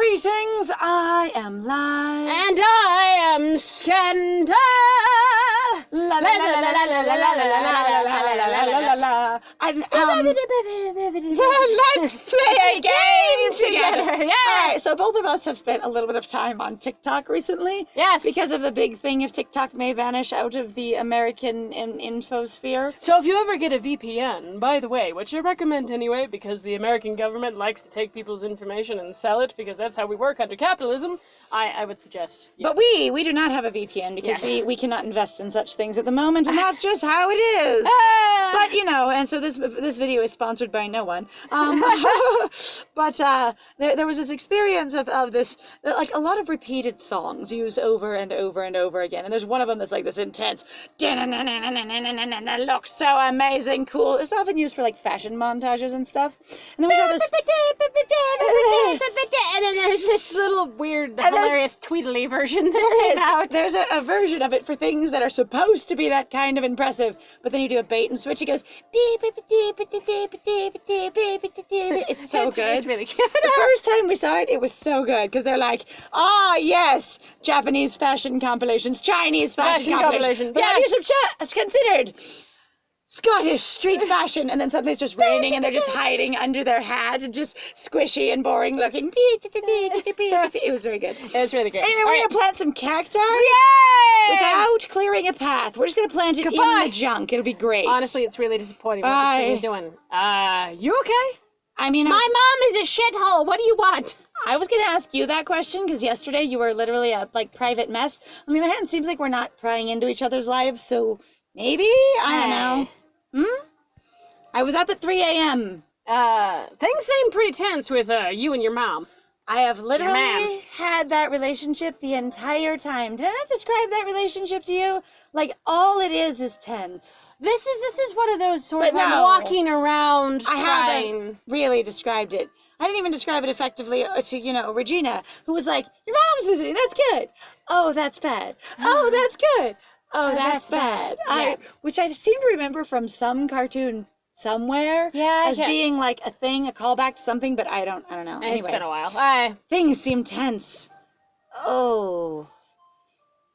Greetings, I am Lies. And I am Scandal. La la la la la la la la la la la la la. And let's play a game together. Yeah. All right, so both of us have spent a little bit of time on TikTok recently. Yes. Because of the big thing if TikTok may vanish out of the American infosphere. So if you ever get a VPN, by the way, which I recommend anyway, because the American government likes to take people's information and sell it, because that's how we work under capitalism, I would suggest. Yeah. But we do not have a VPN because we cannot invest in such things at the moment, and that's just how it is. But and so this video is sponsored by no one. But there was this experience of this, like a lot of repeated songs used over and over and over again, and there's one of them that's like this intense, looks so amazing, cool. It's often used for like fashion montages and stuff. And then we have this, and then there's this little weird, hilarious tweedly version that came out. There's a version of it for things that are supposed to be that kind of impressive, but then you do a bait and switch. It goes it's so good. It's really good. The first time we saw it, it was so good because they're like, yes, Japanese fashion compilations, Chinese fashion compilations. But have you considered Scottish street fashion? And then suddenly it's just raining and they're just hiding under their hat and just squishy and boring looking. It was very good. It was really good. Anyway, we're going to plant some cacti. Yay! Without clearing a path. We're just going to plant it in the junk. It'll be great. Honestly, it's really disappointing what this thing is doing. You okay? I mean, my mom is a shithole. What do you want? I was going to ask you that question because yesterday you were literally a private mess. On the other hand, it seems like we're not prying into each other's lives, so maybe? I don't know. I was up at 3 a.m. Things seem pretty tense with you and your mom. I have literally had that relationship the entire time. Did I not describe that relationship to you? Like, all it is tense. This is one of those sort of walking around I haven't really described it. I didn't even describe it effectively to, Regina, who was like, your mom's visiting, that's good. Oh, that's bad. Oh, that's good. Oh, that's bad. Which I seem to remember from some cartoon somewhere as being like a thing, a callback to something, but I don't know. Anyway, it's been a while. Things seem tense. Oh.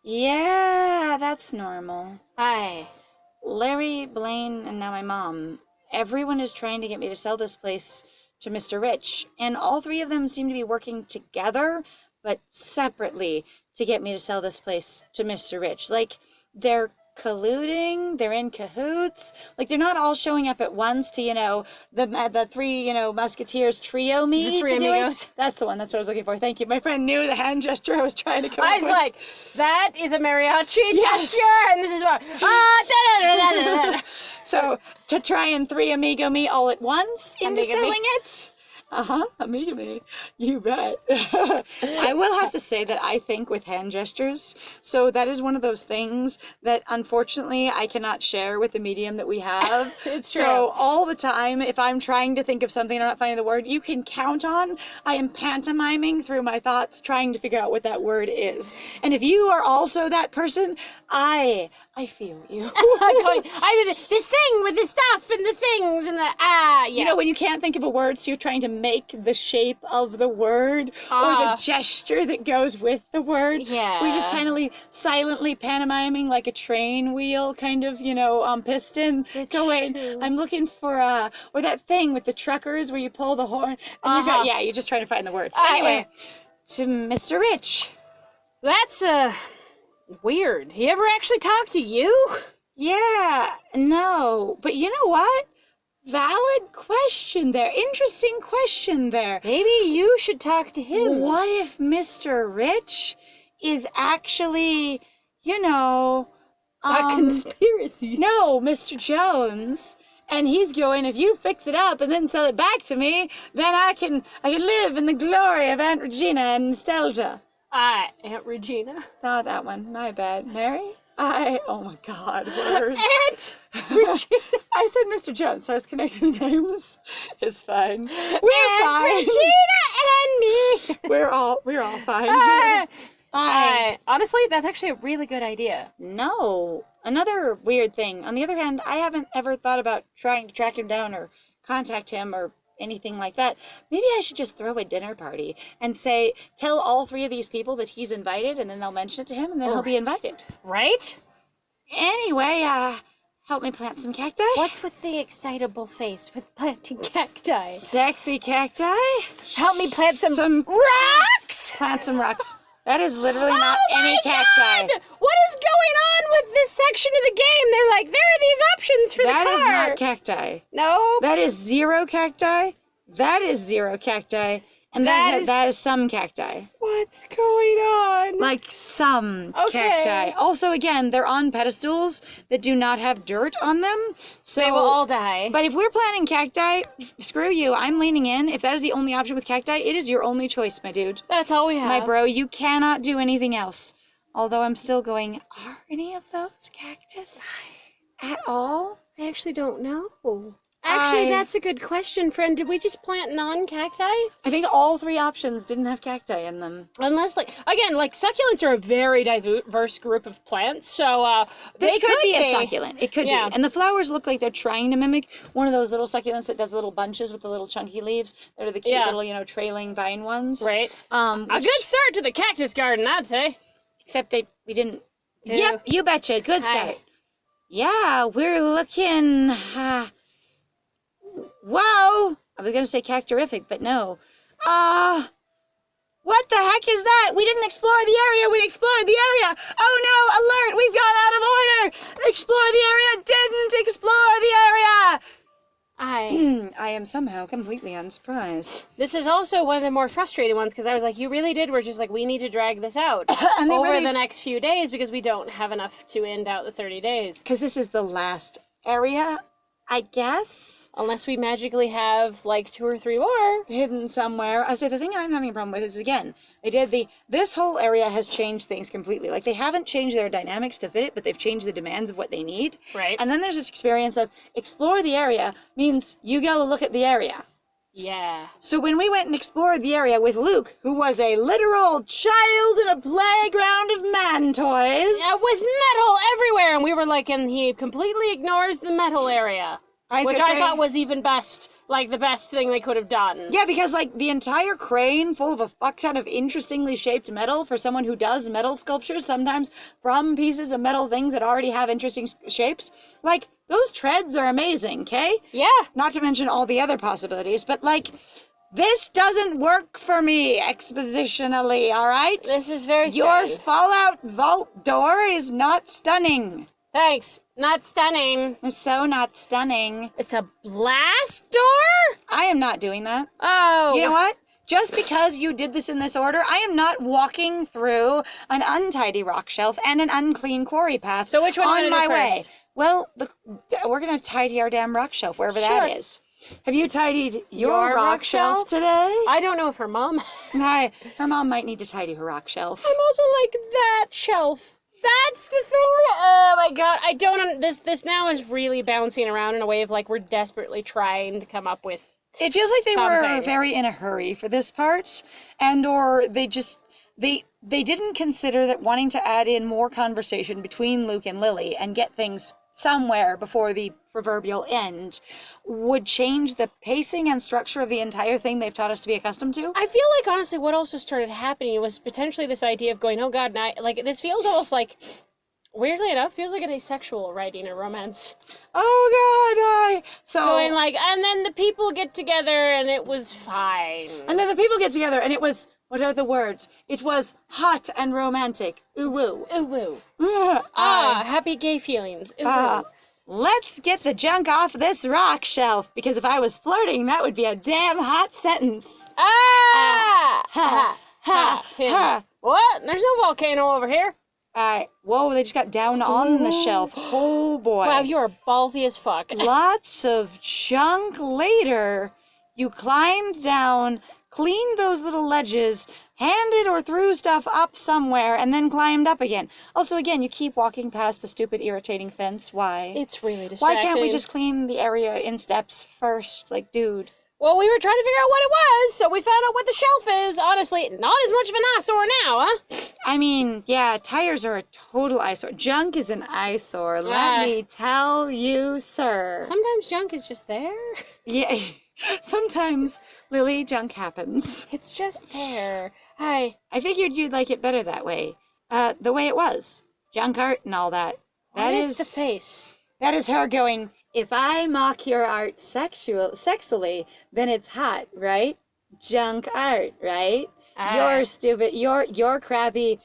Yeah, that's normal. Larry, Blaine, and now my mom. Everyone is trying to get me to sell this place to Mr. Rich, and all three of them seem to be working together, but separately, to get me to sell this place to Mr. Rich. Like, they're colluding, they're in cahoots, like they're not all showing up at once to, the three, musketeers trio me. The three amigos. That's the one, that's what I was looking for. Thank you. My friend knew the hand gesture I was trying to come up with. I was like, that is a mariachi gesture, and this is what, So, to try and three amigo me all at once into selling it. Amiga me. You bet. I will have to say that I think with hand gestures, so that is one of those things that unfortunately I cannot share with the medium that we have. It's true. So all the time, if I'm trying to think of something and I'm not finding the word, you can count on I am pantomiming through my thoughts trying to figure out what that word is. And if you are also that person, I feel you. This thing with the stuff and the things and the when you can't think of a word, so you're trying to make the shape of the word or the gesture that goes with the word. Yeah. Or you're just kind of silently pantomiming like a train wheel kind of, on piston. Going, I'm looking for or that thing with the truckers where you pull the horn. And you're just trying to find the words. Anyway, to Mr. Rich. That's, weird. He ever actually talked to you? Yeah, no. But you know what? Valid question there. Interesting question there. Maybe you should talk to him. What if Mr. Rich is actually, a conspiracy? No, Mr. Jones. And he's going, if you fix it up and then sell it back to me, then I can live in the glory of Aunt Regina and nostalgia. Aunt Regina. Oh, that one. My bad. Mary? Oh my God, words. Aunt Regina. I said Mr. Jones, so I was connecting the names. It's fine. We're fine. Regina and me. We're all fine. Honestly, that's actually a really good idea. No. Another weird thing. On the other hand, I haven't ever thought about trying to track him down or contact him or anything like that. Maybe I should just throw a dinner party and tell all 3 of these people that he's invited, and then they'll mention it to him, and then he'll be invited. Right? Anyway, help me plant some cacti. What's with the excitable face with planting cacti? Sexy cacti? Help me plant some rocks! Plant some rocks. That is literally not any cacti. God! What is going on with this section of the game? They're like, there are these options for the car. That is not cacti. No. That is 0 cacti. That is 0 cacti. And that is some cacti. What's going on? Like some cacti. Also, again, they're on pedestals that do not have dirt on them. So they will all die. But if we're planting cacti, screw you. I'm leaning in. If that is the only option with cacti, it is your only choice, my dude. That's all we have. My bro, you cannot do anything else. Although I'm still going, are any of those cactus at all? I actually don't know. Actually, that's a good question, friend. Did we just plant non-cacti? I think all 3 options didn't have cacti in them. Unless, succulents are a very diverse group of plants, so this could be a succulent. It could be. And the flowers look like they're trying to mimic one of those little succulents that does little bunches with the little chunky leaves. They're the cute little, trailing vine ones. Right. A good start to the cactus garden, I'd say. Except we didn't. Yep, you betcha. Good start. Yeah, we're looking. Whoa! I was gonna say cactorific, but no. What the heck is that? We didn't explore the area. We explored the area. Oh no! Alert! We've gone out of order. Explore the area. Didn't explore the area. I am somehow completely unsurprised. This is also one of the more frustrating ones because I was like, you really did. We're just like, we need to drag this out over the next few days because we don't have enough to end out the 30 days. Because this is the last area, I guess. Unless we magically have like 2 or 3 more hidden somewhere. I say the thing I'm having a problem with is, again, this whole area has changed things completely. Like, they haven't changed their dynamics to fit it, but they've changed the demands of what they need. Right. And then there's this experience of explore the area means you go look at the area. Yeah. So when we went and explored the area with Luke, who was a literal child in a playground of man toys. Yeah, with metal everywhere, and we were like, and he completely ignores the metal area. Which I thought was even best, like the best thing they could have done. Yeah, because like the entire crane full of a fuck ton of interestingly shaped metal for someone who does metal sculptures, sometimes from pieces of metal things that already have interesting shapes. Like, those treads are amazing, okay? Yeah. Not to mention all the other possibilities, but like, this doesn't work for me expositionally, all right? This is very Your sad. Fallout vault door is not stunning. Thanks. Not stunning. It's so not stunning. It's a blast door? I am not doing that. Oh. You know what? Just because you did this in this order, I am not walking through an untidy rock shelf and an unclean quarry path. So which one on my way? First? Well, we're gonna tidy our damn rock shelf, wherever that is. Have you tidied your rock shelf today? I don't know if her mom. Her mom might need to tidy her rock shelf. I'm also like that shelf. That's the thing. Oh my god, I don't. This now is really bouncing around in a way of like we're desperately trying to come up with. It feels like they something. were very in a hurry for this part, or they just they didn't consider that wanting to add in more conversation between Luke and Lily and get things somewhere before the proverbial end would change the pacing and structure of the entire thing they've taught us to be accustomed to. I feel like honestly what also started happening was potentially this idea of going, oh god, now, like this feels almost like, weirdly enough, feels like an asexual writing a romance. Oh god, so going like, and then the people get together and it was fine. And then the people get together and it was, what are the words? It was hot and romantic. Ooh woo. Ooh woo. Happy gay feelings. Ooh woo. Let's get the junk off this rock shelf, because if I was flirting, that would be a damn hot sentence. What? There's no volcano over here. Whoa, they just got down on the shelf. Oh boy. Wow, you are ballsy as fuck. Lots of junk later. You climbed down, cleaned those little ledges, handed or threw stuff up somewhere, and then climbed up again. Also, again, you keep walking past the stupid, irritating fence. Why? It's really distracting. Why can't we just clean the area in steps first? Like, dude. Well, we were trying to figure out what it was, so we found out what the shelf is. Honestly, not as much of an eyesore now, huh? I mean, yeah, tires are a total eyesore. Junk is an eyesore, let me tell you, sir. Sometimes junk is just there. Yeah. Sometimes, Lily, junk happens. It's just there. Hi. I figured you'd like it better that way. The way it was. Junk art and all that. What is the face? That is her going, if I mock your art sexily, then it's hot, right? Junk art, right? You're stupid. You're crappy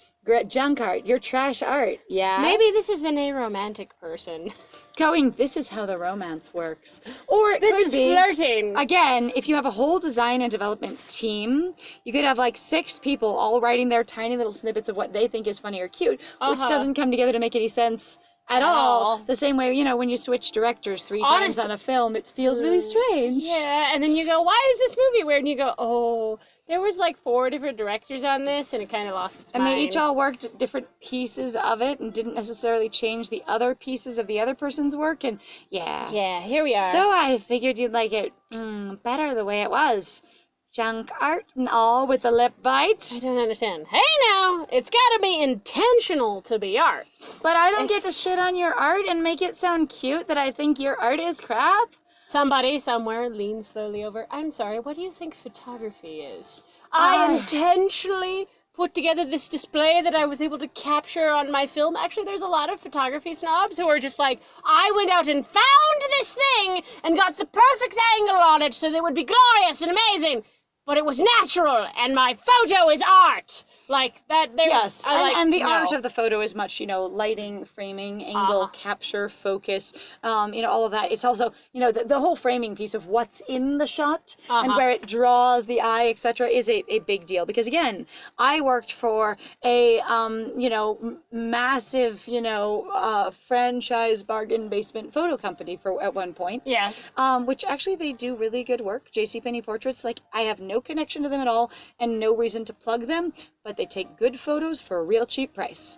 junk art. You're trash art. Yeah. Maybe this is an aromantic person. Going, this is how the romance works. Or it This could is be, flirting. again, if you have a whole design and development team, you could have like 6 people all writing their tiny little snippets of what they think is funny or cute, which doesn't come together to make any sense at all. The same way, when you switch directors 3 times on a film, it feels really strange. Yeah, and then you go, why is this movie weird? And you go, oh, there was like 4 different directors on this, and it kind of lost its mind. And they each all worked at different pieces of it and didn't necessarily change the other pieces of the other person's work, and yeah. Yeah, here we are. So I figured you'd like it better the way it was. Junk art and all with the lip bite. I don't understand. Hey now, it's gotta be intentional to be art. But I don't get to shit on your art and make it sound cute that I think your art is crap. Somebody somewhere leans slowly over. I'm sorry, what do you think photography is? I intentionally put together this display that I was able to capture on my film. Actually, there's a lot of photography snobs who are just like, I went out and found this thing and got the perfect angle on it so that it would be glorious and amazing. But it was natural, and my photo is art. Like that. Yes, and the art of the photo is much, lighting, framing, angle, capture, focus, all of that. It's also, the whole framing piece of what's in the shot and where it draws the eye, etc., is a big deal. Because again, I worked for a, massive, franchise bargain basement photo company at one point. Yes. Which actually they do really good work. JCPenney Portraits, like I have no connection to them at all and no reason to plug them, but they take good photos for a real cheap price.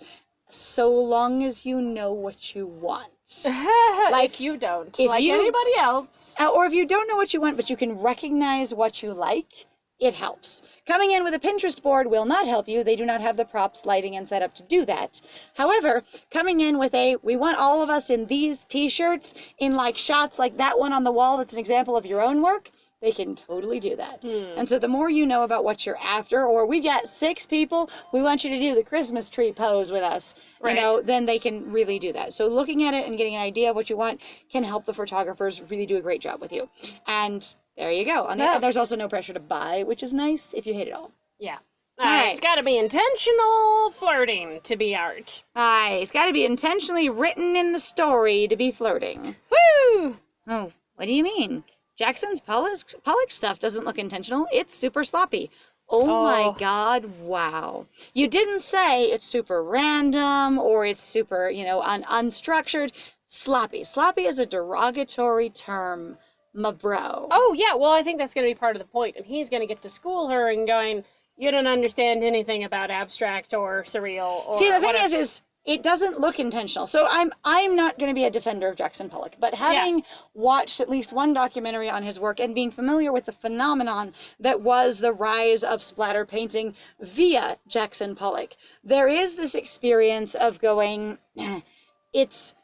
So long as you know what you want. Like if you don't, like anybody else. Or if you don't know what you want, but you can recognize what you like, it helps. Coming in with a Pinterest board will not help you. They do not have the props, lighting, and setup to do that. However, coming in with we want all of us in these t-shirts, in like shots like that one on the wall that's an example of your own work, they can totally do that. And so the more you know about what you're after, or we got 6 people, we want you to do the Christmas tree pose with us, then they can really do that. So looking at it and getting an idea of what you want can help the photographers really do a great job with you. And there you go. And there's also no pressure to buy, which is nice if you hate it all. Yeah. It's got to be intentional flirting to be art. It's got to be intentionally written in the story to be flirting. Woo! Oh, what do you mean? Jackson's Pollock stuff doesn't look intentional. It's super sloppy. Oh my God, wow. You didn't say it's super random or it's super, unstructured. Sloppy. Sloppy is a derogatory term, my bro. Oh, yeah, well, I think that's going to be part of the point. And he's going to get to school her and going, you don't understand anything about abstract or surreal or See, the thing is it doesn't look intentional. So I'm not going to be a defender of Jackson Pollock, but having watched at least one documentary on his work and being familiar with the phenomenon that was the rise of splatter painting via Jackson Pollock, there is this experience of going, it's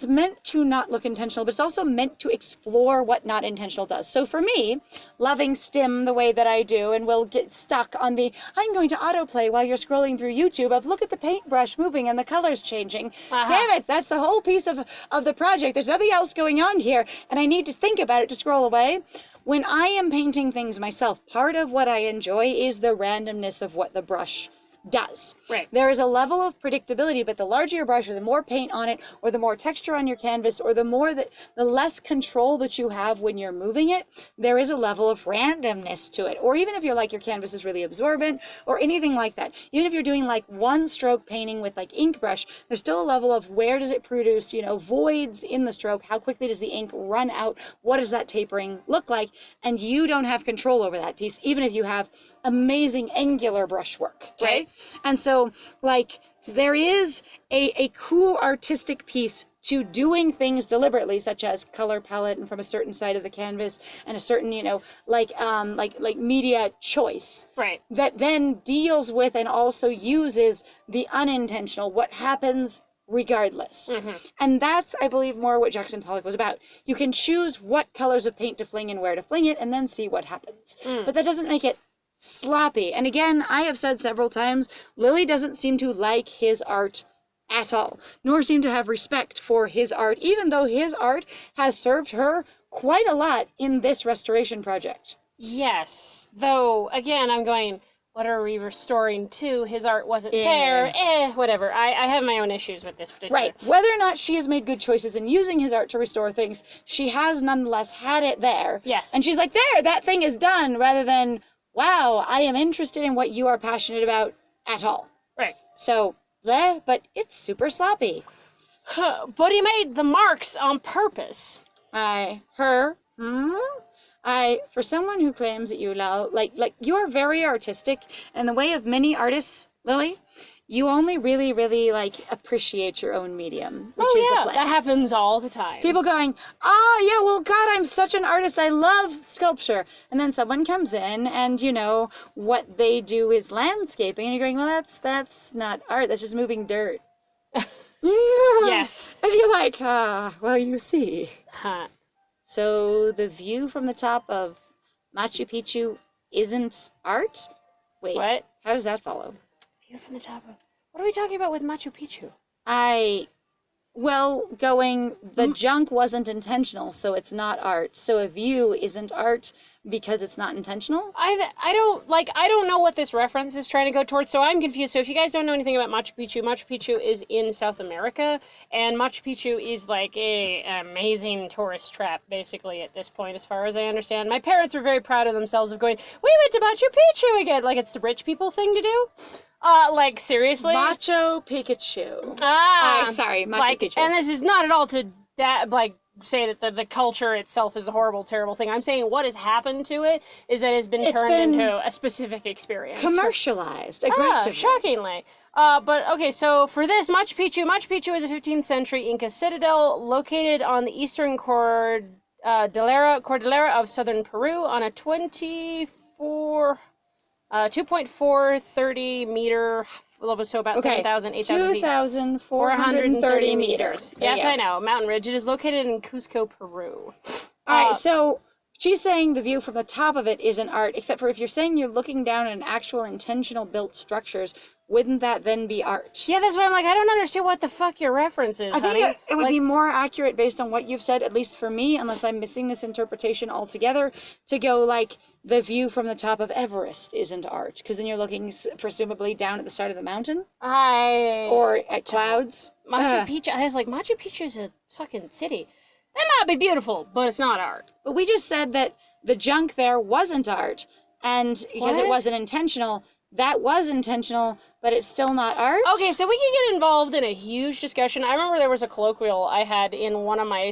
meant to not look intentional, but it's also meant to explore what not intentional does. So for me, loving STEM the way that I do, and we'll get stuck on I'm going to autoplay while you're scrolling through YouTube of look at the paintbrush moving and the colors changing. Damn it, that's the whole piece of the project. There's nothing else going on here, and I need to think about it to scroll away. When I am painting things myself, part of what I enjoy is the randomness of what the brush does. Right. There is a level of predictability, but the larger your brush or the more paint on it or the more texture on your canvas or the less control that you have when you're moving it, there is a level of randomness to it. Or even if you're like your canvas is really absorbent or anything like that, even if you're doing like one stroke painting with like ink brush, there's still a level of where does it produce, voids in the stroke, how quickly does the ink run out, what does that tapering look like, and you don't have control over that piece, even if you have amazing angular brushwork. Okay. Right. And so like there is a cool artistic piece to doing things deliberately, such as color palette and from a certain side of the canvas and a certain, like media choice. Right. That then deals with and also uses the unintentional, what happens regardless. And that's, I believe, more what Jackson Pollock was about. You can choose what colors of paint to fling and where to fling it, and then see what happens. But that doesn't make it sloppy. And again, I have said several times, Lily doesn't seem to like his art at all, nor seem to have respect for his art, even though his art has served her quite a lot in this restoration project. Yes, though, again, I'm going, what are we restoring to? His art wasn't there. Whatever. I have my own issues with this particular. Right. Whether or not she has made good choices in using his art to restore things, she has nonetheless had it there. Yes. And she's like, there, that thing is done, rather than, wow, I am interested in what you are passionate about at all. Right. So, bleh, but it's super sloppy. But he made the marks on purpose. For someone who claims that you love, like you are very artistic, and the way of many artists, Lily, you only really, really, appreciate your own medium, which is the plants. That happens all the time. People going, yeah, well, God, I'm such an artist, I love sculpture. And then someone comes in and, what they do is landscaping, and you're going, well, that's not art, that's just moving dirt. Yes. And you're like, well, you see. Huh. So the view from the top of Macchu Picchu isn't art? Wait, What? how does that follow? View from the top of... What are we talking about with Macchu Picchu? The junk wasn't intentional, so it's not art. So a view isn't art because it's not intentional? I don't know what this reference is trying to go towards, so I'm confused. So if you guys don't know anything about Macchu Picchu is in South America, and Machu Picchu is like an amazing tourist trap, basically, at this point, as far as I understand. My parents were very proud of themselves of going, we went to Machu Picchu again, like it's the rich people thing to do. Seriously? Macchu Picchu. Sorry, Macchu Picchu. And this is not at all to, say that the culture itself is a horrible, terrible thing. I'm saying what has happened to it is that it's been turned into a specific experience. Commercialized, aggressively. Shockingly. But, okay, so for this, Machu Picchu is a 15th century Inca citadel located on the eastern cordillera of southern Peru on a 2.430 meter level, so about 7,000, 8,000 feet. 2,430 meters. Yes, I know. Mountain ridge. It is located in Cusco, Peru. All right, so she's saying the view from the top of it isn't art, except for if you're saying you're looking down at an actual intentional built structures, wouldn't that then be art? Yeah, that's why I'm like, I don't understand what the fuck your reference is, honey. I think it would be more accurate based on what you've said, at least for me, unless I'm missing this interpretation altogether, to go the view from the top of Everest isn't art, because then you're looking presumably down at the side of the mountain? Or at clouds? Machu Picchu, I was like, Machu Picchu is a fucking city. It might be beautiful, but it's not art. But we just said that the junk there wasn't art, and because it wasn't intentional, that was intentional, but it's still not art? Okay, so we can get involved in a huge discussion. I remember there was a colloquial I had in one of my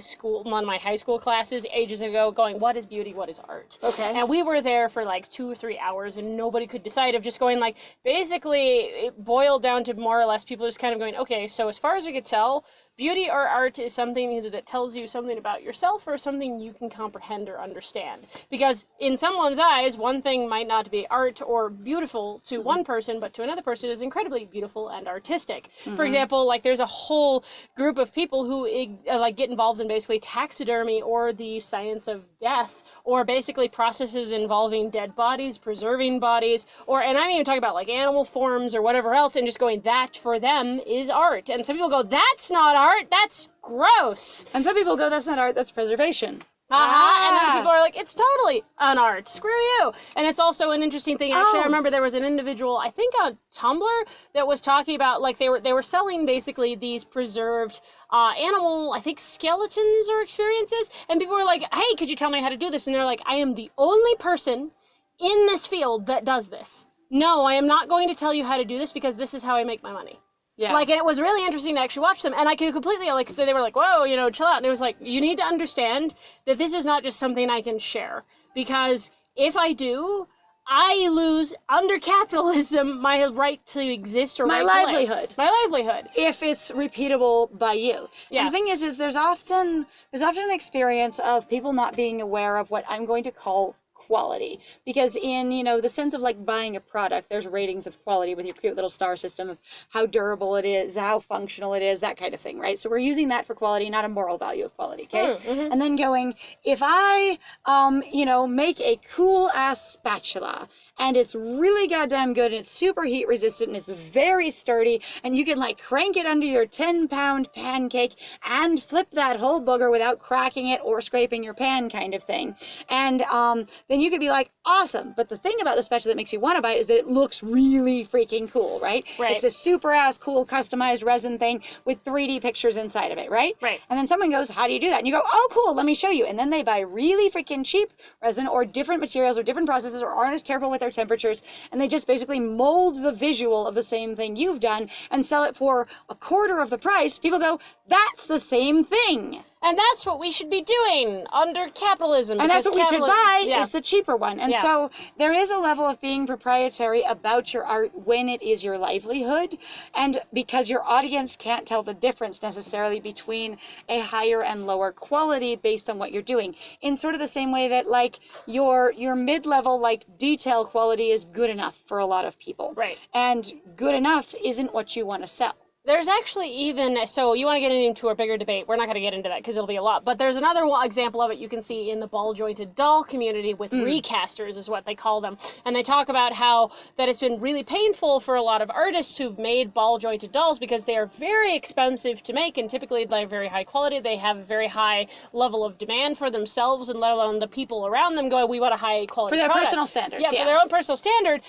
high school classes ages ago going, what is beauty, what is art? Okay. And we were there for 2 or 3 hours and nobody could decide, of just going basically it boiled down to more or less people just kind of going, okay, so as far as we could tell, beauty or art is something either that tells you something about yourself or something you can comprehend or understand. Because in someone's eyes, one thing might not be art or beautiful to one person, but to another person is incredibly beautiful and artistic. For example, there's a whole group of people who get involved in basically taxidermy or the science of death, or basically processes involving dead bodies, preserving bodies, and I'm even talking about animal forms or whatever else, and just going, that for them is art. And some people go, that's not art, that's gross. And some people go, that's not art, that's preservation. And other people are like, it's totally an art, screw you. And it's also an interesting thing. Actually, I remember there was an individual, I think on Tumblr, that was talking about, they were selling basically these preserved animal, I think, skeletons or experiences. And people were like, hey, could you tell me how to do this? And they're like, I am the only person in this field that does this. No, I am not going to tell you how to do this because this is how I make my money. Yeah. And it was really interesting to actually watch them, and I could completely, they were like, whoa, chill out, and it was like, you need to understand that this is not just something I can share, because if I do, I lose, under capitalism, my right to exist or my livelihood. My livelihood. If it's repeatable by you. Yeah. And the thing is there's often an experience of people not being aware of what I'm going to call quality, because in, the sense of like buying a product, there's ratings of quality with your cute little star system of how durable it is, how functional it is, that kind of thing, right? So we're using that for quality, not a moral value of quality, okay? Mm-hmm. And then going, if I, make a cool ass spatula and it's really goddamn good and it's super heat resistant and it's very sturdy and you can like crank it under your 10-pound pancake and flip that whole booger without cracking it or scraping your pan, kind of thing. And then you could be like, awesome. But the thing about the spatula that makes you want to buy it is that it looks really freaking cool, right? Right. It's a super ass cool customized resin thing with 3D pictures inside of it, right? Right. And then someone goes, how do you do that? And you go, oh, cool, let me show you. And then they buy really freaking cheap resin or different materials or different processes or aren't as careful with their temperatures. And they just basically mold the visual of the same thing you've done and sell it for a quarter of the price. People go, that's the same thing. And that's what we should be doing under capitalism. And that's what we should buy, yeah. is the cheaper one. And so there is a level of being proprietary about your art when it is your livelihood. And because your audience can't tell the difference necessarily between a higher and lower quality based on what you're doing. In sort of the same way that like your mid-level like detail quality is good enough for a lot of people. Right. And good enough isn't what you want to sell. There's actually even, so you want to get into a bigger debate. We're not going to get into that because it'll be a lot. But there's another example of it you can see in the ball-jointed doll community with recasters is what they call them. And they talk about how that it's been really painful for a lot of artists who've made ball-jointed dolls because they are very expensive to make and typically they're very high quality. They have a very high level of demand for themselves and let alone the people around them going, we want a high quality For their product. personal standards. Yeah, for their own personal standard.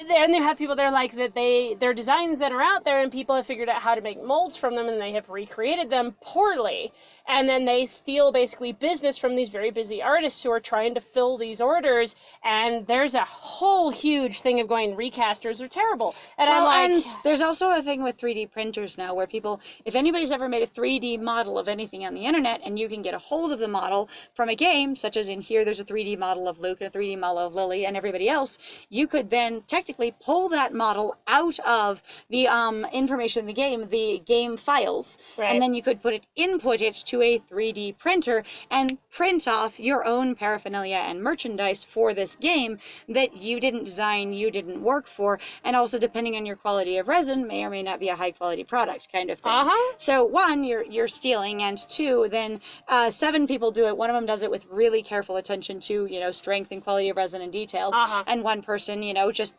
And they have people there like that their designs that are out there and people have figured out how to make molds from them and they have recreated them poorly. And then they steal basically business from these very busy artists who are trying to fill these orders. And there's a whole huge thing of going, recasters are terrible. And well, I'm like... and there's also a thing with 3D printers now where people, if anybody's ever made a 3D model of anything on the internet and you can get a hold of the model from a game, such as in here, there's a 3D model of Luke and a 3D model of Lily and everybody else, you could then technically pull that model out of the information in the game files, Right. and then you could input it to a 3D printer and print off your own paraphernalia and merchandise for this game that you didn't design, you didn't work for, and also depending on your quality of resin may or may not be a high quality product kind of thing. So one, you're stealing, and two, then 7 people do it. One of them does it with really careful attention to, strength and quality of resin and detail, and one person, just,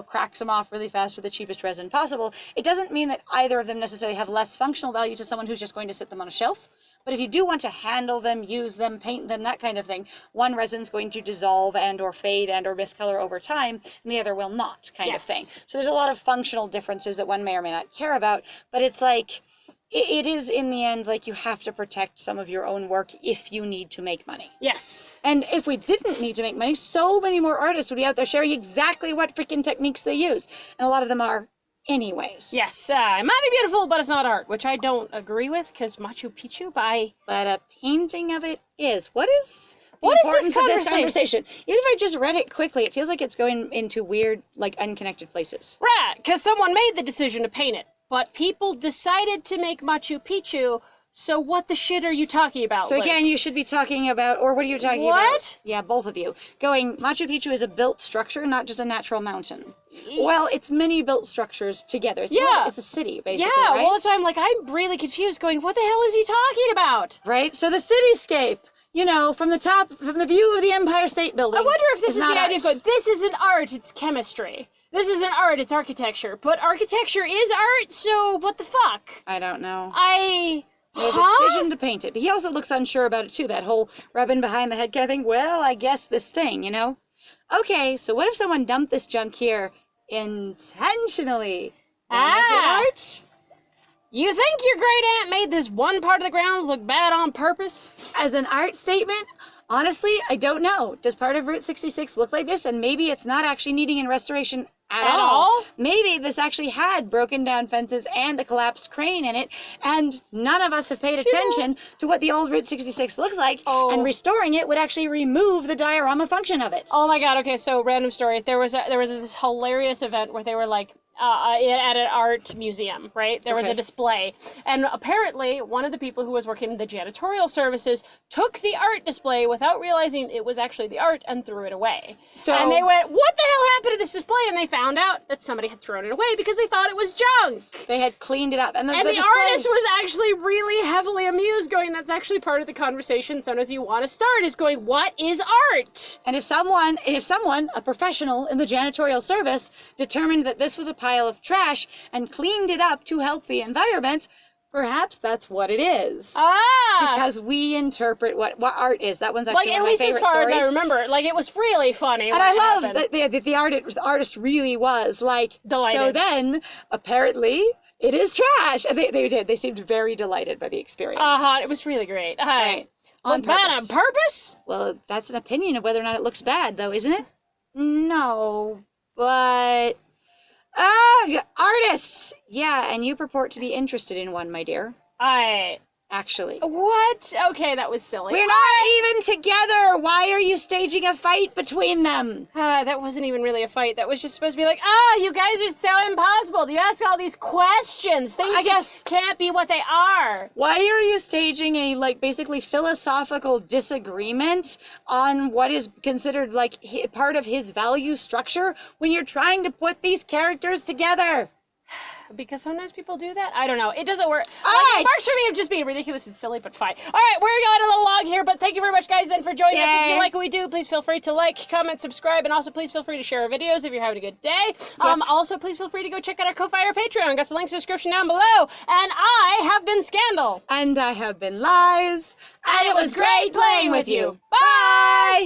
cracks them off really fast with the cheapest resin possible. It doesn't mean that either of them necessarily have less functional value to someone who's just going to sit them on a shelf. But if you do want to handle them, use them, paint them, that kind of thing, one resin's going to dissolve and or fade and or miscolor over time, and the other will not, kind of thing. So there's a lot of functional differences that one may or may not care about, but it's like, it is in the end like you have to protect some of your own work if you need to make money. Yes. And if we didn't need to make money, so many more artists would be out there sharing exactly what freaking techniques they use. And a lot of them are anyways. Yes, it might be beautiful, but it's not art, which I don't agree with, because Macchu Picchu But a painting of it is. What is this conversation? Even if I just read it quickly, it feels like it's going into weird, like, unconnected places. Right, because someone made the decision to paint it, but people decided to make Macchu Picchu. So what the shit are you talking about, So Luke? again, you should be talking about, or what are you talking about? What? Yeah, both of you. Going, Macchu Picchu is a built structure, not just a natural mountain. Well, it's many built structures together. It's a city, basically, right? Well, that's why I'm really confused going, what the hell is he talking about? Right? So the cityscape, from the view of the Empire State Building. I wonder if this is the idea of art. going, this isn't art, it's chemistry. This isn't art, it's architecture. But architecture is art, so what the fuck? I don't know. Huh? Decision to paint it. But he also looks unsure about it, too. That whole rubbing behind the head kind of thing. Well, I guess this thing, Okay, so what if someone dumped this junk here intentionally? Then is it art? You think your great aunt made this one part of the grounds look bad on purpose? As an art statement? Honestly, I don't know. Does part of Route 66 look like this? And maybe it's not actually needing in restoration at all. Maybe this actually had broken down fences and a collapsed crane in it, and none of us have paid attention to what the old Route 66 looks like, and restoring it would actually remove the diorama function of it. Oh my god, okay, so random story. There was this hilarious event where they were like, at an art museum, right? There was a Okay. display. And apparently, one of the people who was working in the janitorial services took the art display without realizing it was actually the art and threw it away. So And they went, what the hell happened to this display? And they found out that somebody had thrown it away because they thought it was junk. they had cleaned it up. And the The display, artist was actually really heavily amused, going, that's actually part of the conversation sometimes you want to start, is going, what is art? and if someone, a professional in the janitorial service, determined that this was a pile of trash and cleaned it up to help the environment, perhaps that's what it is. Because we interpret what art is. That one's actually like, one at of my least as favorite far stories. as I remember, like, it was really funny. And what I love happened. that the artist really was like, Delighted. so then, apparently, it is trash. And they did. They seemed very delighted by the experience. It was really great. Right. On Look bad purpose. on purpose? Well, that's an opinion of whether or not it looks bad, though, isn't it? No, but... Ugh! Artists! Yeah, and you purport to be interested in one, my dear. Actually. What? Okay, that was silly. We're not even together! Why are you staging a fight between them? That wasn't even really a fight. That was just supposed to be like, you guys are so impossible. You ask all these questions. Things just can't be what they are. Why are you staging a, like, basically philosophical disagreement on what is considered, like, part of his value structure when you're trying to put these characters together? Because sometimes people do that. I don't know. It doesn't work. Alright. It works for me of just being ridiculous and silly, but fine. All right, we're going a little long here, but thank you very much, guys, then, for joining us. If you like what we do, please feel free to like, comment, subscribe, and also please feel free to share our videos if you're having a good day. Also, please feel free to go check out our Ko-Fi or Patreon. Got some links in the description down below. And I have been Scandal. And I have been Lies. And it was great playing with you. Bye!